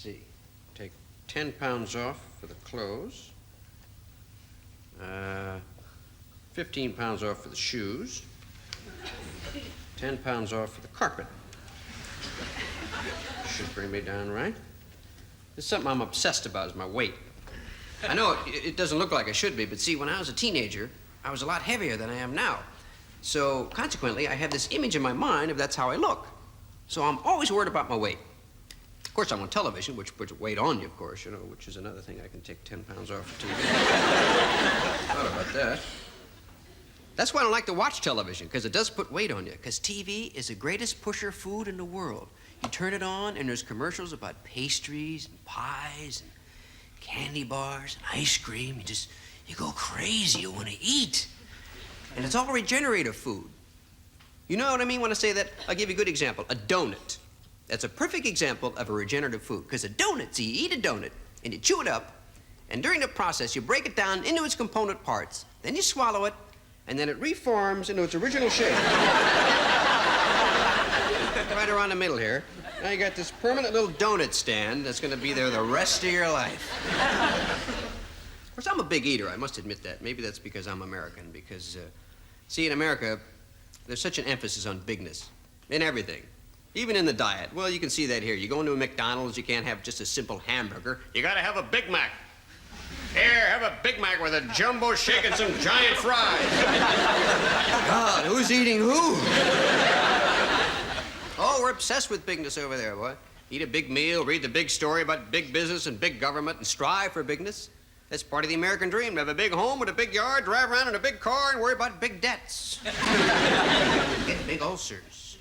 see. Take 10 pounds off for the clothes. 15 pounds off for the shoes. 10 pounds off for the carpet. Should bring me down right. There's something I'm obsessed about is my weight. I know it doesn't look like I should be, but see, when I was a teenager, I was a lot heavier than I am now. So, consequently, I have this image in my mind of that's how I look. So I'm always worried about my weight. Of course, I'm on television, which puts weight on you, of course, which is another thing I can take 10 pounds off of TV. Thought about that. That's why I don't like to watch television, because it does put weight on you, because TV is the greatest pusher food in the world. You turn it on, and there's commercials about pastries and pies and candy bars and ice cream. You go crazy. You want to eat. And it's all regenerative food. You know what I mean when I say that? I'll give you a good example. A donut. That's a perfect example of a regenerative food, because a donut, see, you eat a donut, and you chew it up, and during the process, you break it down into its component parts, then you swallow it, and then it reforms into its original shape. Right around the middle here. Now you got this permanent little donut stand that's going to be there the rest of your life. Of course, I'm a big eater, I must admit that. Maybe that's because I'm American, because, see, in America, there's such an emphasis on bigness in everything. Even in the diet. Well, you can see that here. You go into a McDonald's, you can't have just a simple hamburger. You gotta have a Big Mac. Here, have a Big Mac with a jumbo shake and some giant fries. God, who's eating who? Oh, we're obsessed with bigness over there, boy. Eat a big meal, read the big story about big business and big government, and strive for bigness. That's part of the American dream, to have a big home with a big yard, drive around in a big car, and worry about big debts. Get big ulcers.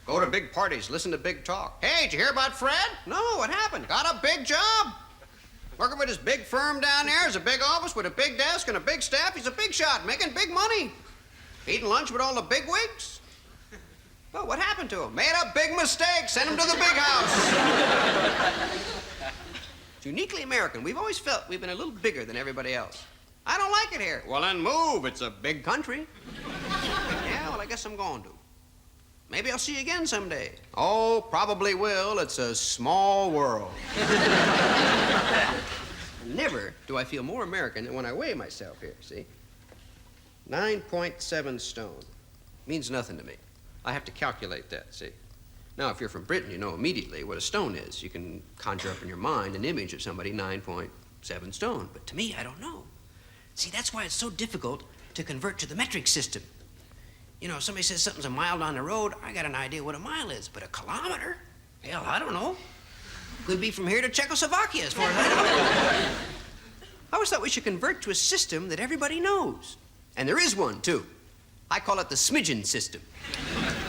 Go to big parties, listen to big talk. Hey, did you hear about Fred? No, what happened? Got a big job. Working with his big firm down there. There's a big office with a big desk and a big staff. He's a big shot, making big money. Eating lunch with all the big wigs. Well, what happened to him? Made a big mistake. Sent him to the big house. It's uniquely American. We've always felt we've been a little bigger than everybody else. I don't like it here. Well, then move. It's a big country. Yeah, well, I guess I'm going to. Maybe I'll see you again someday. Oh, probably will. It's a small world. Never do I feel more American than when I weigh myself here, see? 9.7 stone. Means nothing to me. I have to calculate that, see? Now, if you're from Britain, you know immediately what a stone is. You can conjure up in your mind an image of somebody 9.7 stone. But to me, I don't know. See, that's why it's so difficult to convert to the metric system. You know, if somebody says something's a mile down the road, I got an idea what a mile is. But a kilometer? Hell, I don't know. Could be from here to Czechoslovakia, as far as I know. I always thought we should convert to a system that everybody knows. And there is one, too. I call it the smidgen system.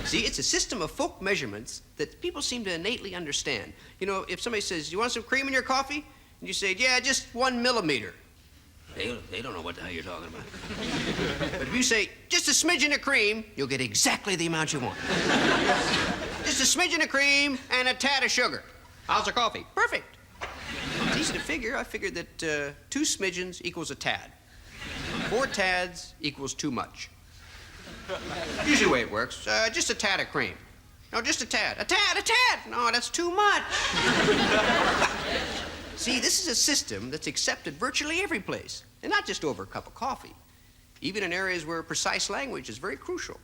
See, it's a system of folk measurements that people seem to innately understand. You know, if somebody says, you want some cream in your coffee? And you say, yeah, just 1 millimeter. They don't know what the hell you're talking about. But if you say, just a smidgen of cream, you'll get exactly the amount you want. Just a smidgen of cream and a tad of sugar. How's the coffee? Perfect. It's easy to figure. I figured that 2 smidgens equals a tad. 4 tads equals too much. Usually the way it works, just a tad of cream. No, just a tad. A tad! No, that's too much. See, this is a system that's accepted virtually every place, and not just over a cup of coffee, even in areas where precise language is very crucial.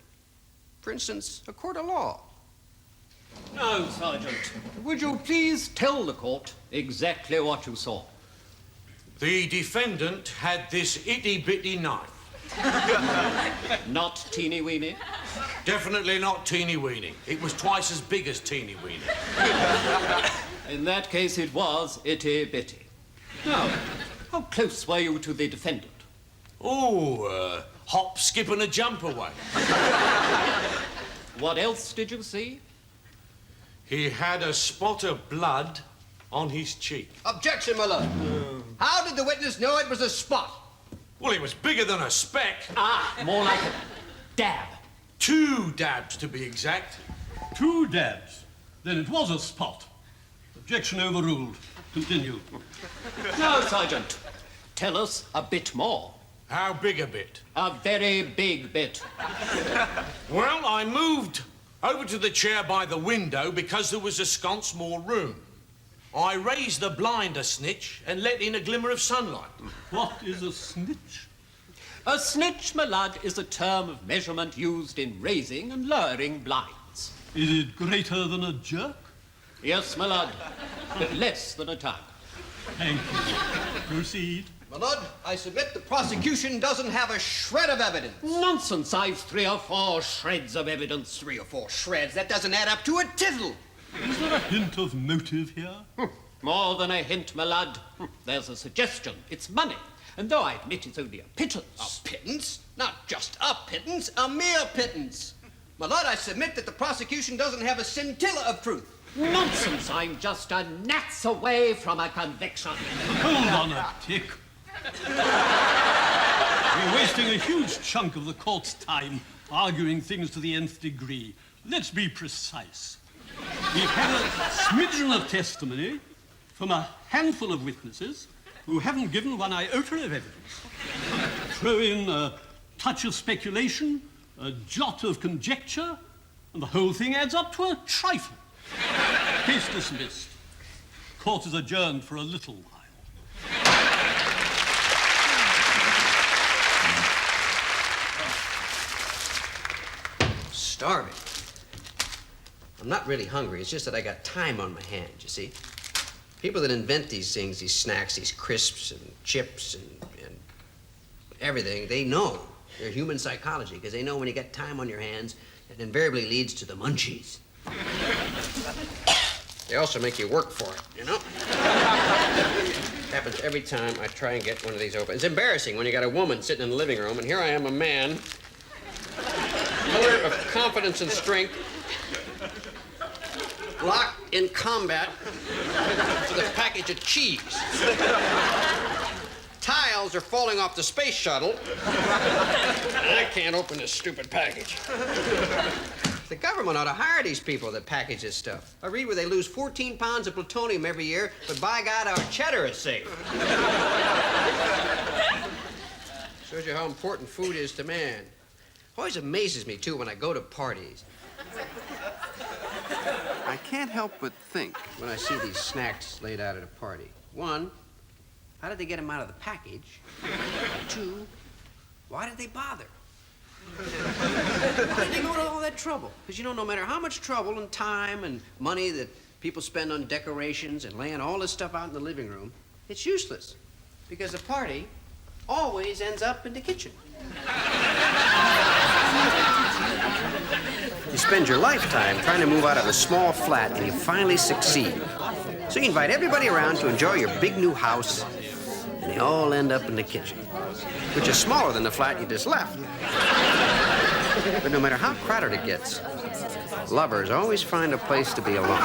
For instance, a court of law. Now, Sergeant, would you please tell the court exactly what you saw? The defendant had this itty-bitty knife. Not teeny-weeny? Definitely not teeny-weeny. It was twice as big as teeny-weeny. In that case, it was itty-bitty. Now, how close were you to the defendant? Oh, hop, skip, and a jump away. What else did you see? He had a spot of blood on his cheek. Objection, my lord. How did the witness know it was a spot? Well, it was bigger than a speck. Ah, more like a dab. 2 dabs, to be exact. 2 dabs? Then it was a spot. Objection overruled. Continue. Now, Sergeant, tell us a bit more. How big a bit? A very big bit. Well, I moved over to the chair by the window because there was a sconce more room. I raised the blind a snitch and let in a glimmer of sunlight. What is a snitch? A snitch, my lad, is a term of measurement used in raising and lowering blinds. Is it greater than a jerk? Yes, my lad, but less than a tongue. Thank you. Proceed. My lord, I submit the prosecution doesn't have a shred of evidence. Nonsense, I've 3 or 4 shreds of evidence. 3 or 4 shreds, that doesn't add up to a tittle. Is there a hint of motive here? More than a hint, my lad. There's a suggestion. It's money. And though I admit it's only a pittance. A pittance? Not just a pittance, a mere pittance. My lord, I submit that the prosecution doesn't have a scintilla of truth. Nonsense, I'm just a gnat's away from a conviction. Hold on a tick. We're wasting a huge chunk of the court's time arguing things to the nth degree. Let's be precise. We've had a smidgen of testimony from a handful of witnesses who haven't given one iota of evidence. Throw in a touch of speculation, a jot of conjecture, and the whole thing adds up to a trifle. Case dismissed. Court is adjourned for a little while. Starving. I'm not really hungry. It's just that I got time on my hands, you see. People that invent these things, these snacks, these crisps and chips and everything, they know their human psychology, because they know when you get time on your hands, it invariably leads to the munchies. They also make you work for it, you know? Happens every time I try and get one of these open. It's embarrassing when you got a woman sitting in the living room, and here I am, a man, pillar of confidence and strength, locked in combat with a package of cheese. Tiles are falling off the space shuttle, and I can't open this stupid package. The government ought to hire these people that package this stuff. I read where they lose 14 pounds of plutonium every year, but by God, our cheddar is safe. Shows you how important food is to man. Always amazes me, too, when I go to parties. I can't help but think when I see these snacks laid out at a party. 1, how did they get them out of the package? 2, why did they bother? Why did they go to all that trouble? Because, you know, no matter how much trouble and time and money that people spend on decorations and laying all this stuff out in the living room, it's useless. Because the party always ends up in the kitchen. You spend your lifetime trying to move out of a small flat, and you finally succeed. So you invite everybody around to enjoy your big new house, and they all end up in the kitchen, which is smaller than the flat you just left. But no matter how crowded it gets, lovers always find a place to be alone.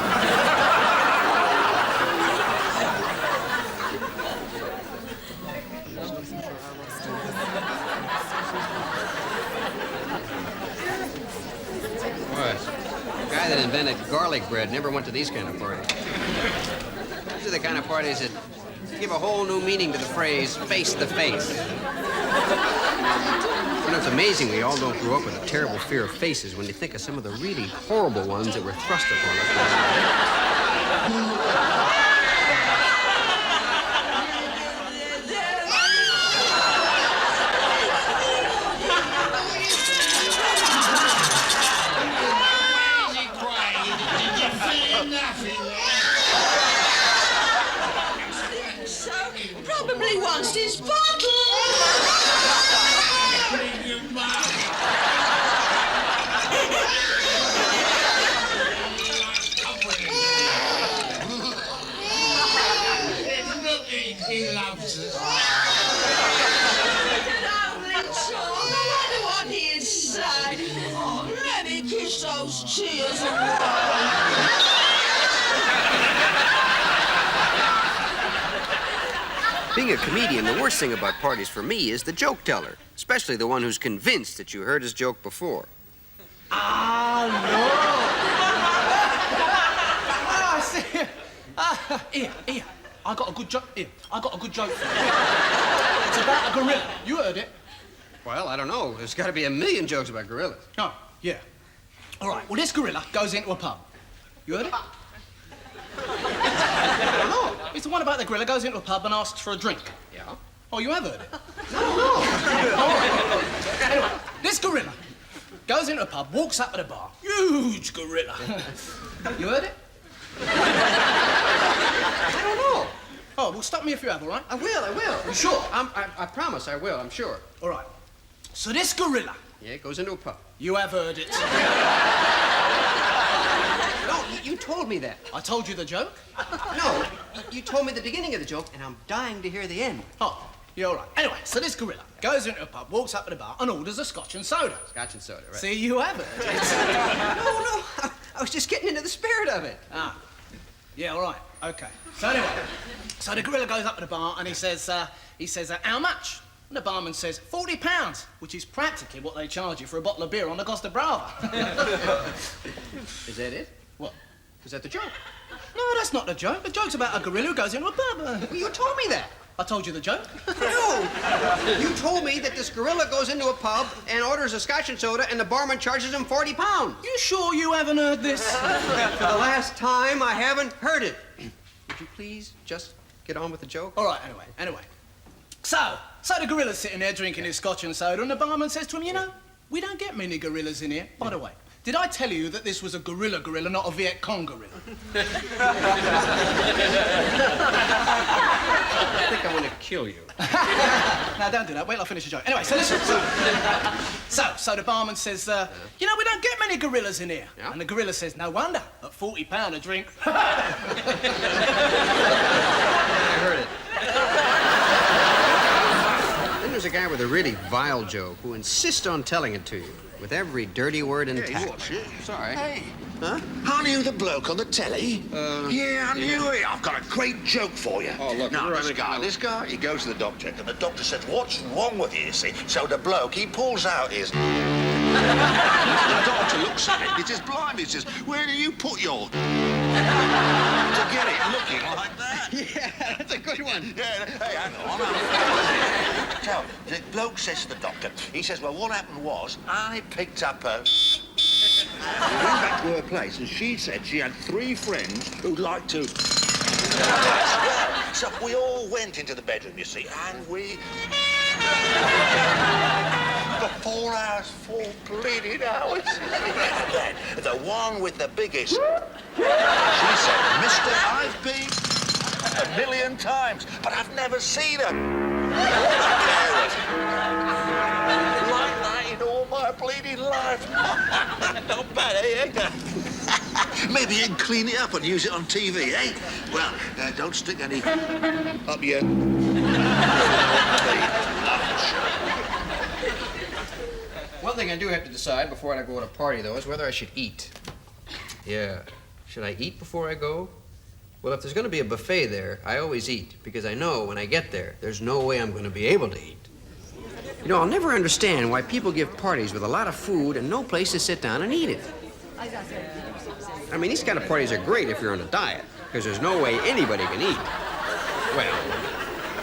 The guy that invented garlic bread never went to these kind of parties. These are the kind of parties that give a whole new meaning to the phrase, face to face. You know, it's amazing we all don't grow up with a terrible fear of faces when you think of some of the really horrible ones that were thrust upon us. Probably wants his bottle. He loves us. I wonder what he'd say. Oh, let me kiss those tears away. Being a comedian, the worst thing about parties for me is the joke teller, especially the one who's convinced that you heard his joke before. Here. I got a good joke. Here, I got a good joke for you. It's about a gorilla. You heard it? Well, I don't know. There's got to be a million jokes about gorillas. Oh, yeah. All right. Well, this gorilla goes into a pub. You heard it? the one about the gorilla goes into a pub and asks for a drink. Yeah? Oh, you have heard it? Anyway, this gorilla goes into a pub, walks up to the bar. Huge gorilla. You heard it? I don't know. Oh, well, stop me if you have, all right? I will. You sure? I promise I will, I'm sure. All right. So this gorilla, Yeah, it goes into a pub. you have heard it. No, you told me that. I told you the joke. No, you told me the beginning of the joke, and I'm dying to hear the end. Oh, you're all right. Anyway, so this gorilla goes into a pub, walks up to the bar, and orders a scotch and soda. Scotch and soda, right? See, you have heard it. No, I was just getting into the spirit of it. Ah. Yeah, all right. Okay. So anyway, so the gorilla goes up to the bar and he says, how much? And the barman says, £40, which is practically what they charge you for a bottle of beer on the Costa Brava. Is that it? What? Is that the joke? No, that's not the joke. The joke's about a gorilla who goes into a pub. Well, you told me that. I told you the joke. No! You told me that this gorilla goes into a pub and orders a scotch and soda, and the barman charges him £40. You sure you haven't heard this? For the last time, I haven't heard it. Would you please just get on with the joke? All right, anyway. So the gorilla's sitting there drinking his scotch and soda, and the barman says to him, you know, we don't get many gorillas in here. By the way, did I tell you that this was a gorilla, not a Viet Cong gorilla? I think I want to kill you. Now, don't do that. Wait till I finish the joke. Anyway, so listen. So the barman says, you know, we don't get many gorillas in here. Yeah? And the gorilla says, no wonder, at £40 a drink. I heard it. Then there's a guy with a really vile joke who insists on telling it to you, with every dirty word intact. Watch it. Sorry. Hey. Huh? Aren't you the bloke on the telly? Yeah, I knew it. I've got a great joke for you. Oh, look, Now, you're this guy, he goes to the doctor, and the doctor says, what's wrong with you, you see? So the bloke, he pulls out his... The doctor looks at it, he says, blimey, he says, where do you put your... to get it looking like that? Yeah, that's a good one. Yeah, hey, hang on. Tell me, the bloke says to the doctor, he says, well, what happened was, I picked up a... We went back to her place, and she said she had 3 friends who'd like to... So we all went into the bedroom, you see, and we... For 4 hours, 4 bleeding hours. And then, the one with the biggest... She said, mister, I've been 1,000,000 times, but I've never seen her. Like that in all my bleeding life. Not bad, eh? Maybe you can clean it up and use it on TV, eh? Well, don't stick any up your... One thing I do have to decide before I go to a party, though, is whether I should eat. Yeah. Should I eat before I go? Well, if there's going to be a buffet there, I always eat, because I know when I get there, there's no way I'm going to be able to eat. You know, I'll never understand why people give parties with a lot of food and no place to sit down and eat it. I mean, these kind of parties are great if you're on a diet, because there's no way anybody can eat. Well,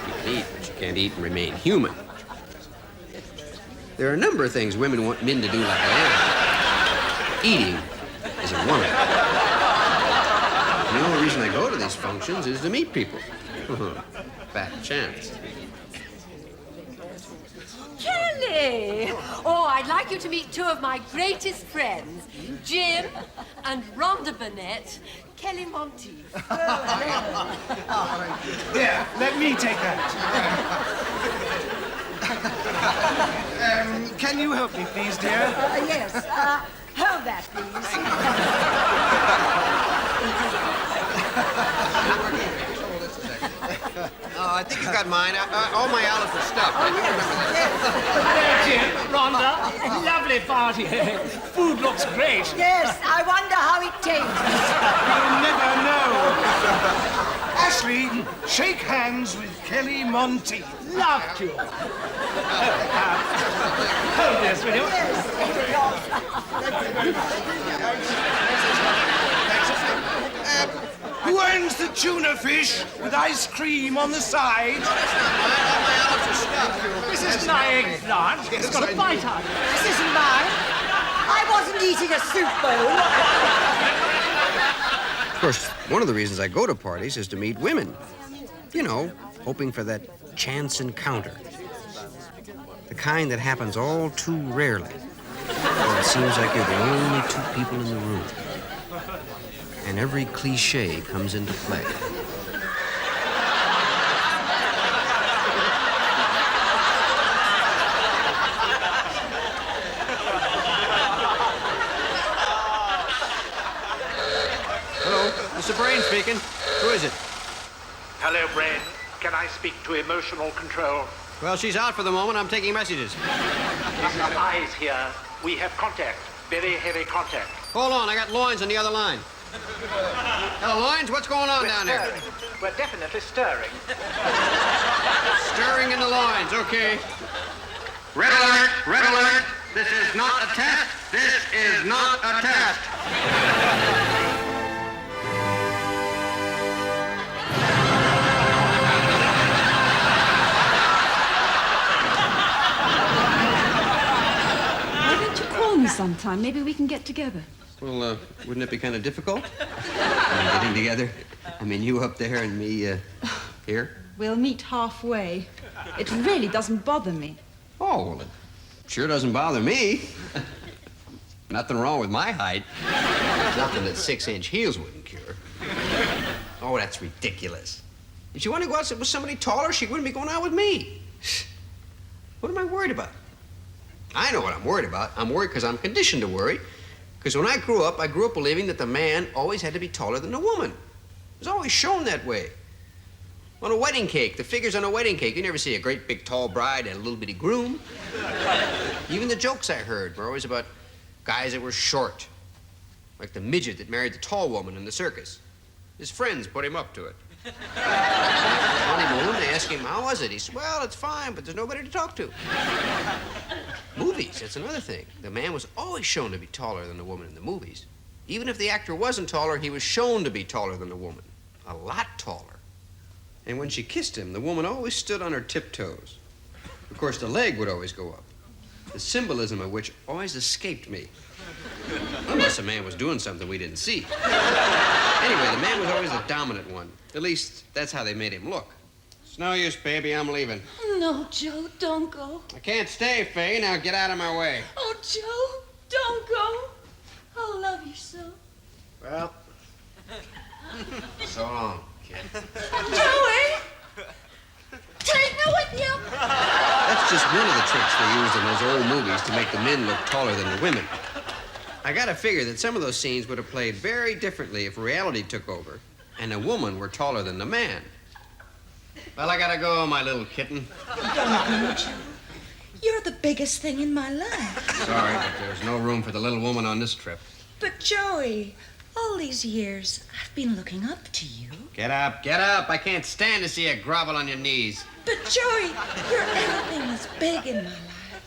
you can eat, but you can't eat and remain human. There are a number of things women want men to do like an animal. Eating isn't one of them. The only reason I go to these functions is to meet people. Fat chance. Kelly! Oh, I'd like you to meet 2 of my greatest friends, Jim and Rhonda Burnett, Kelly Monteith. Yeah, let me take that. Can you help me, please, dear? Yes, hold that, please. Oh, I think you got mine. All my olives are stuffed. I do remember that. Jim, Rhonda, lovely party. Food looks great. Yes, I wonder how it tastes. You'll never know. Ashley, shake hands with Kelly Monteith. Love to. Hold this, will you? Who earns the tuna fish with ice cream on the side? This is my eggplant. It's got a bite out of it. This isn't mine. I wasn't eating a soup bowl. Of course, one of the reasons I go to parties is to meet women. You know, hoping for that chance encounter. The kind that happens all too rarely. Where it seems like you're the only two people in the room. And every cliche comes into play. Hello, Mr. Brain speaking. Who is it? Hello, Brain. Can I speak to emotional control? Well, she's out for the moment. I'm taking messages. Mr. Eyes here. We have contact. Very heavy contact. Hold on, I got Loins on the other line. Hello, Loins, what's going on down there? We're definitely stirring. Stirring in the loins, okay. Red alert, red alert. This is not a test. This is not a test. Why don't you call me sometime? Maybe we can get together. Well, wouldn't it be kind of difficult? Getting together? I mean, you up there and me here? We'll meet halfway. It really doesn't bother me. Oh, well, it sure doesn't bother me. Nothing wrong with my height. Nothing that 6-inch heels wouldn't cure. Oh, that's ridiculous. If she wanted to go out with somebody taller, she wouldn't be going out with me. What am I worried about? I know what I'm worried about. I'm worried because I'm conditioned to worry. Because when I grew up believing that the man always had to be taller than the woman. It was always shown that way. On a wedding cake, the figures on a wedding cake, you never see a great big tall bride and a little bitty groom. Even the jokes I heard were always about guys that were short. Like the midget that married the tall woman in the circus. His friends put him up to it. Honeymoon, they asked him, how was it? He said, well, it's fine, but there's nobody to talk to. Movies, that's another thing. The man was always shown to be taller than the woman in the movies. Even if the actor wasn't taller, he was shown to be taller than the woman. A lot taller. And when she kissed him, the woman always stood on her tiptoes. Of course, the leg would always go up. The symbolism of which always escaped me. Unless a man was doing something we didn't see. Anyway, the man was always the dominant one. At least, that's how they made him look. It's no use, baby. I'm leaving. No, Joe, don't go. I can't stay, Faye. Now get out of my way. Oh, Joe, don't go. I love you so. Well, so long, kid. Joey! Take me with you. That's just one of the tricks they used in those old movies to make the men look taller than the women. I gotta figure that some of those scenes would have played very differently if reality took over and a woman were taller than the man. Well, I gotta go, my little kitten. Don't go, Joe. You're the biggest thing in my life. Sorry, but there's no room for the little woman on this trip. But, Joey, all these years, I've been looking up to you. Get up, get up. I can't stand to see you grovel on your knees. But, Joey, you're everything that's big in my life.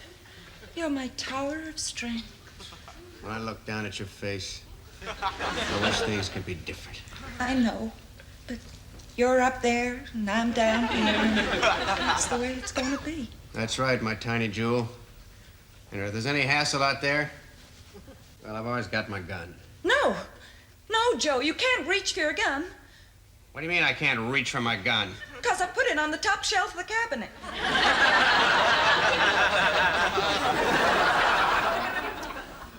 You're my tower of strength. When I look down at your face, I wish things could be different. I know, but you're up there and I'm down here. And that's the way it's going to be. That's right, my tiny jewel. And if there's any hassle out there, well, I've always got my gun. No, Joe, you can't reach for your gun. What do you mean I can't reach for my gun? Because I put it on the top shelf of the cabinet.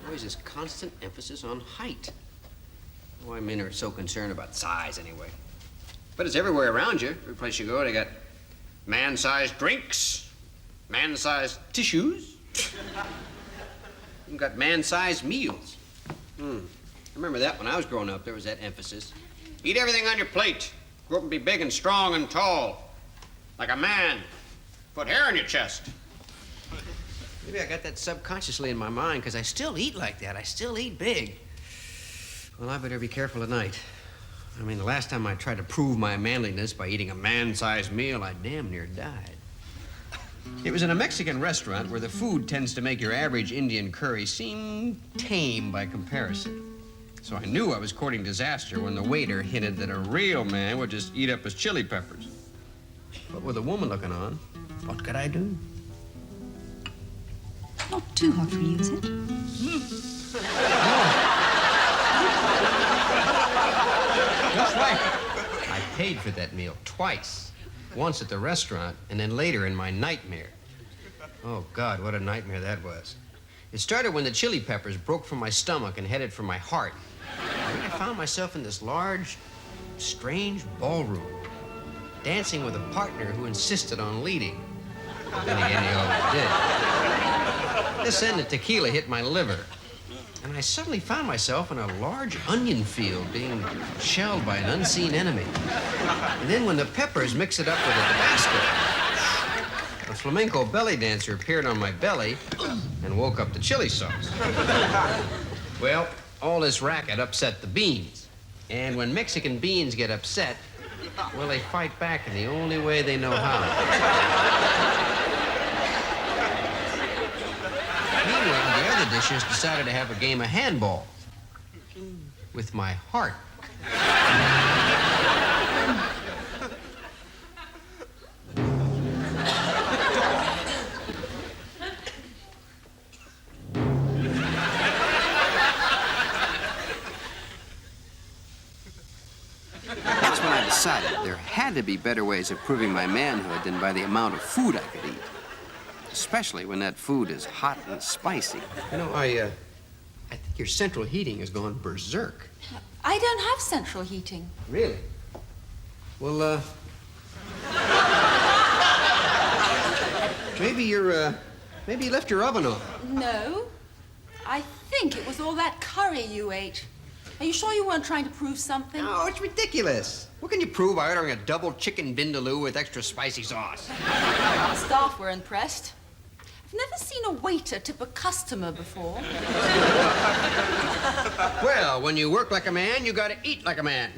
Always this constant emphasis on height. Why men are so concerned about size, anyway. But it's everywhere around you. Every place you go, they got man-sized drinks, man-sized tissues. You've got man-sized meals. I remember that when I was growing up, there was that emphasis. Eat everything on your plate. Grow up and be big and strong and tall. Like a man. Put hair on your chest. Maybe I got that subconsciously in my mind, because I still eat like that. I still eat big. Well, I better be careful tonight. I mean, the last time I tried to prove my manliness by eating a man-sized meal, I damn near died. It was in a Mexican restaurant where the food tends to make your average Indian curry seem tame by comparison. So I knew I was courting disaster when the waiter hinted that a real man would just eat up his chili peppers. But with a woman looking on, what could I do? Not too hot for you, is it? Just right. I paid for that meal twice. once at the restaurant, and then later in my nightmare. Oh, God, what a nightmare that was. It started when the chili peppers broke from my stomach and headed for my heart. And I found myself in this large, strange ballroom, dancing with a partner who insisted on leading. But then again, he always did. This end, the tequila hit my liver, and I suddenly found myself in a large onion field being shelled by an unseen enemy. And then when the peppers mixed it up with a Tabasco, a flamenco belly dancer appeared on my belly and woke up the chili sauce. Well, all this racket upset the beans. And when Mexican beans get upset, well, they fight back in the only way they know how. Meanwhile, the other dishes decided to have a game of handball with my heart. That's when I decided there had to be better ways of proving my manhood than by the amount of food I could eat. Especially when that food is hot and spicy. You know, I think your central heating has gone berserk. I don't have central heating. Really? Well, maybe you left your oven on. No. I think it was all that curry you ate. Are you sure you weren't trying to prove something? No, it's ridiculous. What can you prove by ordering a double chicken vindaloo with extra spicy sauce? The staff were impressed. I've never seen a waiter tip a customer before. Well, when you work like a man, you gotta eat like a man.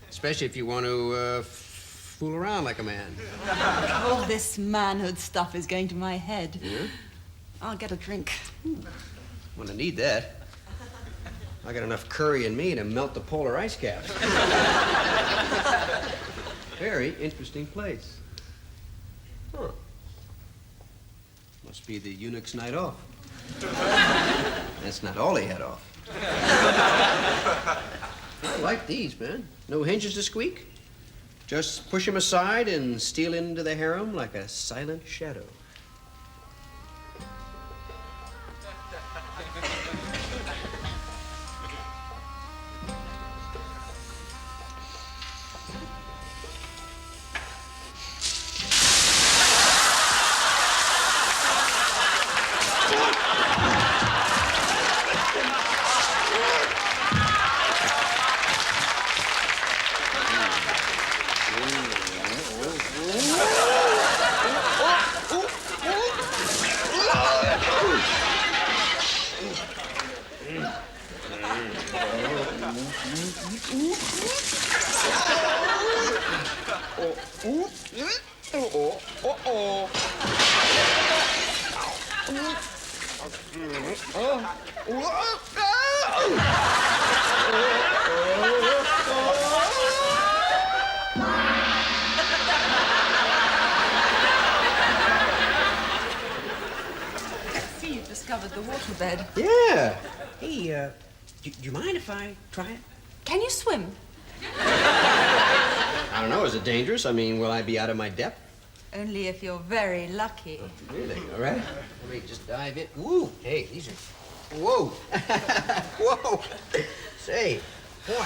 Especially if you want to fool around like a man. All this manhood stuff is going to my head. Yeah? I'll get a drink. I'm gonna need that. I got enough curry in me to melt the polar ice caps. Very interesting place. Huh. Must be the eunuch's night off. That's not all he had off. I like these, man. No hinges to squeak. Just push him aside and steal into the harem like a silent shadow. See, you've discovered the waterbed. Yeah. Hey, do you mind if I try it? Can you swim? I don't know. Is it dangerous? I mean, will I be out of my depth? Only if you're very lucky. Really? All right. Let me just dive in. Woo! Hey, these are... Whoa! Whoa! Say, boy.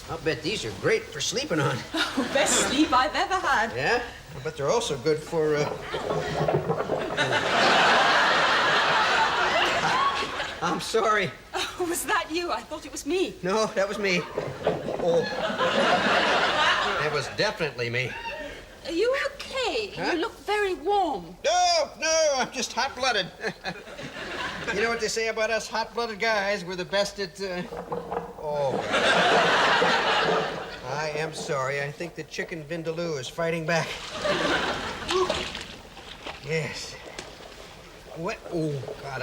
I'll bet these are great for sleeping on. Oh, best sleep I've ever had. Yeah? I bet they're also good for, I'm sorry. Oh, was that you? I thought it was me. No, that was me. Oh. That was definitely me. Are you okay? Huh? You look very warm. No, I'm just hot-blooded. You know what they say about us hot-blooded guys? We're the best at, Oh. I am sorry. I think the chicken vindaloo is fighting back. Yes. What? Oh, God,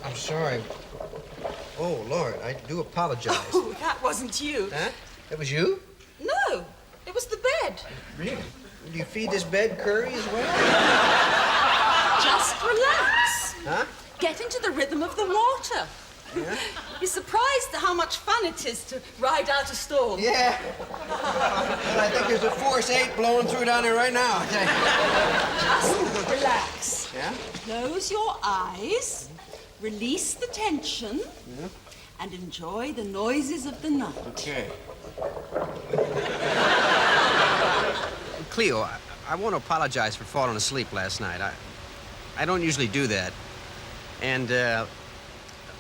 I'm sorry. Oh, Lord, I do apologize. Oh, that wasn't you. Huh? That was you? No, it was the bed. Really? Do you feed this bed curry as well? Just relax. Huh? Get into the rhythm of the water. Yeah? You're surprised at how much fun it is to ride out a storm. Yeah. But I think there's a force 8 blowing through down here right now. Just relax. Yeah? Close your eyes, release the tension, and enjoy the noises of the night. Okay. Cleo, I want to apologize for falling asleep last night. I don't usually do that. And,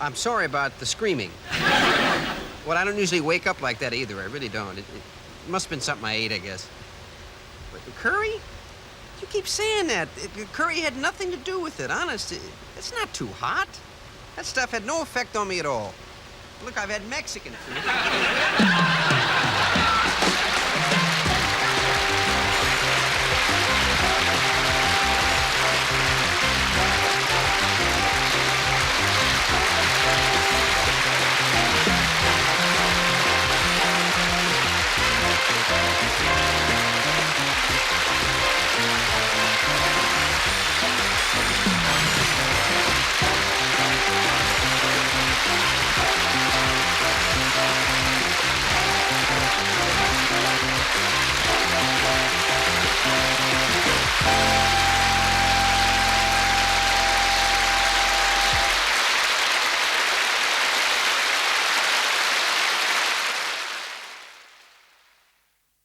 I'm sorry about the screaming. Well, I don't usually wake up like that either. I really don't. It must have been something I ate, I guess. But curry? You keep saying that. Curry had nothing to do with it, honest. It's not too hot. That stuff had no effect on me at all. Look, I've had Mexican food.